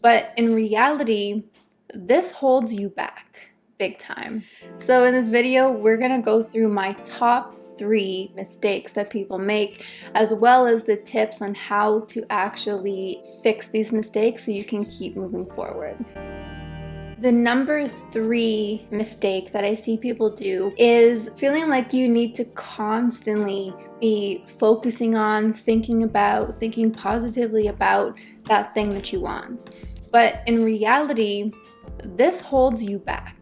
But in reality, this holds you back big time. So in this video, we're gonna go through my top 3 mistakes that people make, as well as the tips on how to actually fix these mistakes so you can keep moving forward. The number 3 mistake that I see people do is feeling like you need to constantly be focusing on, thinking positively about that thing that you want. But in reality, this holds you back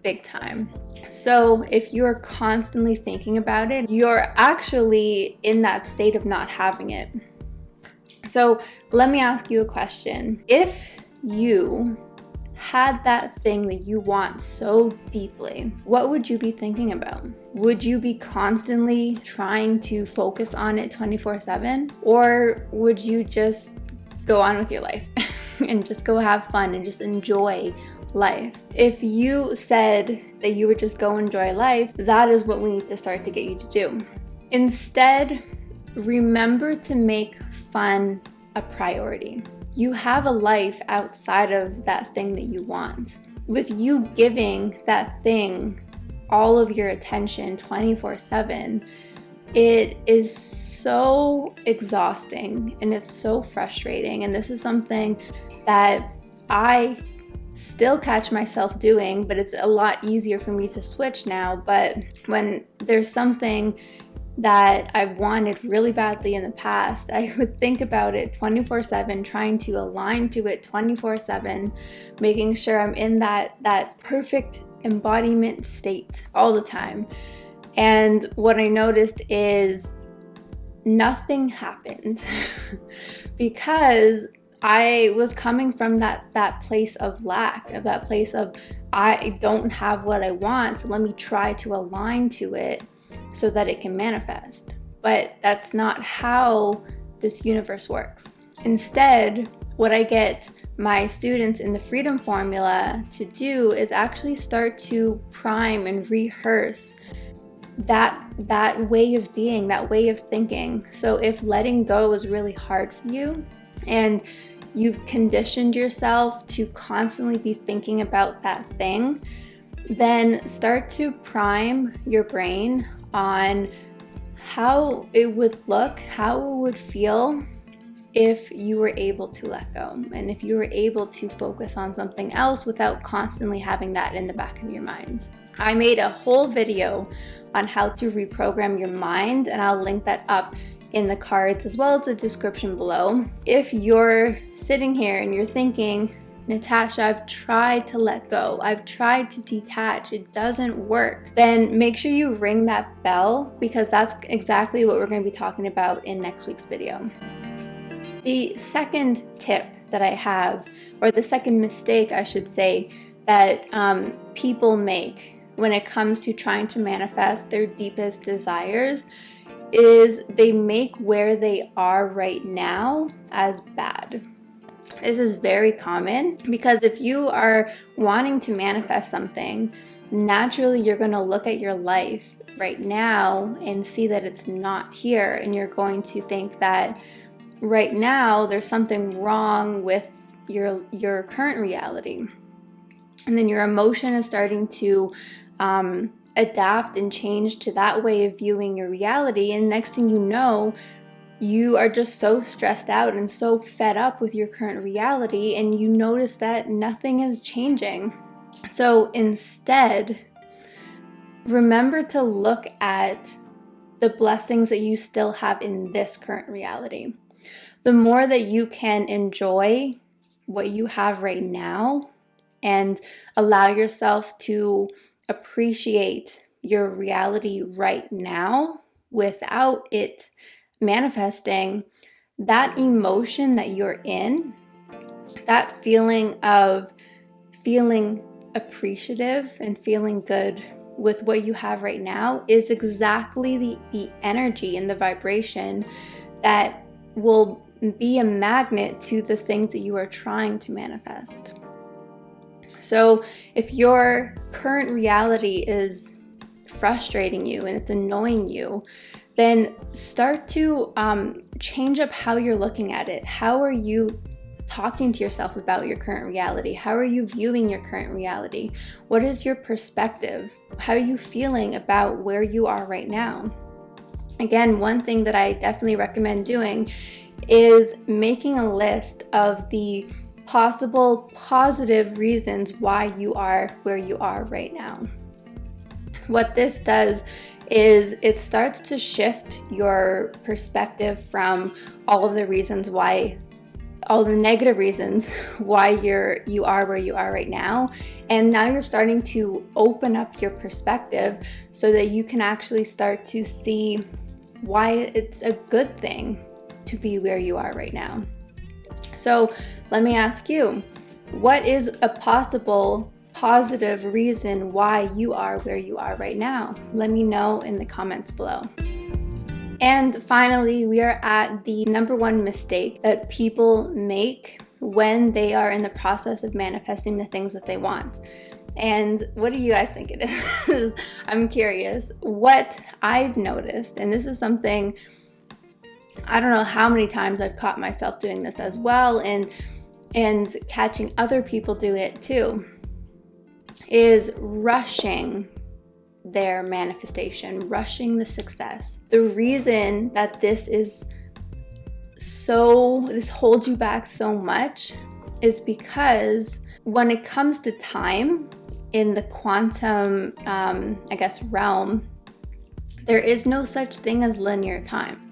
big time. So if you're constantly thinking about it, you're actually in that state of not having it. So let me ask you a question. If you had that thing that you want so deeply, what would you be thinking about? Would you be constantly trying to focus on it 24/7? Or would you just go on with your life and just go have fun and just enjoy life? If you said that you would just go enjoy life, that is what we need to start to get you to do. Instead, remember to make fun a priority. You have a life outside of that thing that you want. With you giving that thing all of your attention 24/7, it is so exhausting and it's so frustrating. And this is something that I still catch myself doing, but it's a lot easier for me to switch now. But when there's something that I've wanted really badly in the past, I would think about it 24/7, trying to align to it 24/7, making sure I'm in that perfect embodiment state all the time. And what I noticed is nothing happened because I was coming from that place of lack, of that place of I don't have what I want, so let me try to align to it so that it can manifest. But that's not how this universe works. Instead, what I get my students in the Freedom Formula to do is actually start to prime and rehearse that way of being, that way of thinking. So if letting go is really hard for you and you've conditioned yourself to constantly be thinking about that thing, then start to prime your brain on how it would look, how it would feel if you were able to let go and if you were able to focus on something else without constantly having that in the back of your mind. I made a whole video on how to reprogram your mind, and I'll link that up in the cards as well as the description below. If you're sitting here and you're thinking, Natasha, I've tried to let go, I've tried to detach, it doesn't work, then make sure you ring that bell, because that's exactly what we're going to be talking about in next week's video. The second tip that I have, or the second mistake I should say, that people make when it comes to trying to manifest their deepest desires is they make where they are right now as bad. This is very common because if you are wanting to manifest something, naturally you're going to look at your life right now and see that it's not here, and you're going to think that right now there's something wrong with your current reality. And then your emotion is starting to adapt and change to that way of viewing your reality, and next thing you know, you are just so stressed out and so fed up with your current reality, and you notice that nothing is changing. So instead, remember to look at the blessings that you still have in this current reality. The more that you can enjoy what you have right now and allow yourself to appreciate your reality right now without it manifesting, that emotion that you're in, that feeling of feeling appreciative and feeling good with what you have right now is exactly the energy and the vibration that will be a magnet to the things that you are trying to manifest. So if your current reality is frustrating you and it's annoying you, then start to change up how you're looking at it. How are you talking to yourself about your current reality? How are you viewing your current reality? What is your perspective? How are you feeling about where you are right now? Again, one thing that I definitely recommend doing is making a list of the possible positive reasons why you are where you are right now. What this does is it starts to shift your perspective from all of the reasons why, all the negative reasons why you are where you are right now. And now you're starting to open up your perspective so that you can actually start to see why it's a good thing to be where you are right now. So let me ask you, what is a possible positive reason why you are where you are right now? Let me know in the comments below. And finally, we are at the number one mistake that people make when they are in the process of manifesting the things that they want. And what do you guys think it is? I'm curious. What I've noticed, and this is something, I don't know how many times I've caught myself doing this as well, and catching other people do it too, is rushing their manifestation, rushing the success. The reason that this holds you back so much is because when it comes to time in the quantum, realm, there is no such thing as linear time.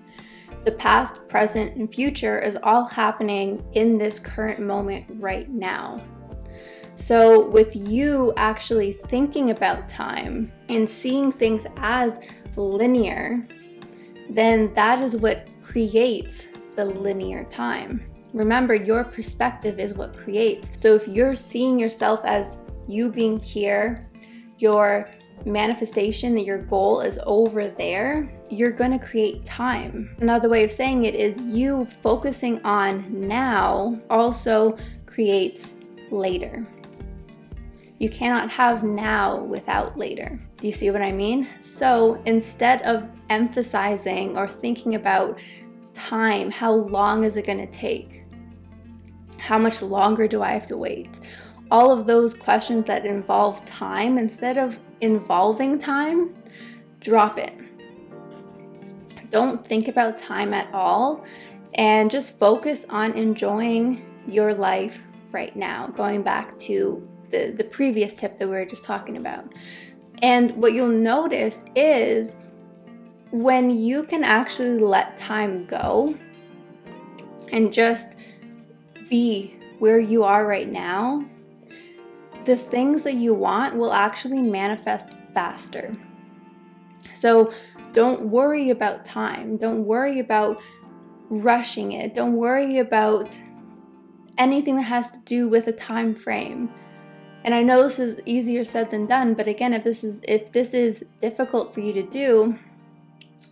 The past, present, and future is all happening in this current moment right now. So with you actually thinking about time and seeing things as linear, then that is what creates the linear time. Remember, your perspective is what creates. So if you're seeing yourself as you being here, your manifestation, that your goal is over there, you're going to create time. Another way of saying it is you focusing on now also creates later. You cannot have now without later. Do you see what I mean? So instead of emphasizing or thinking about time, how long is it going to take? How much longer do I have to wait? All of those questions that involve time, instead of involving time, drop it. Don't think about time at all, and just focus on enjoying your life right now. Going back to the previous tip that we were just talking about. And what you'll notice is when you can actually let time go and just be where you are right now, the things that you want will actually manifest faster. So don't worry about time. Don't worry about rushing it. Don't worry about anything that has to do with a time frame. And I know this is easier said than done, but again, if this is difficult for you to do,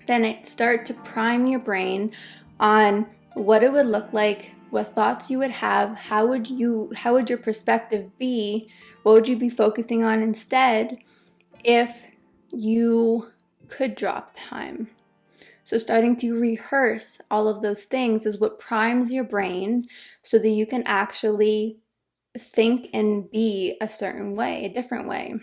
then start to prime your brain on what it would look like, what thoughts you would have, how would your perspective be, what would you be focusing on instead if you could drop time. So starting to rehearse all of those things is what primes your brain so that you can actually think and be a certain way, a different way.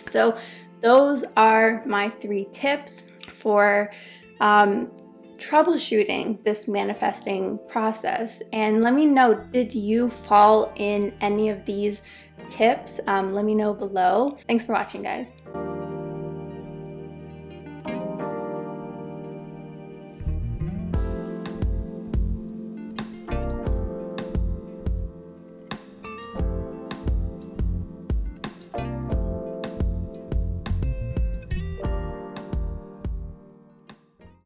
So those are my 3 tips for troubleshooting this manifesting process. And let me know, did you fall in any of these tips? Let me know below. Thanks for watching, guys.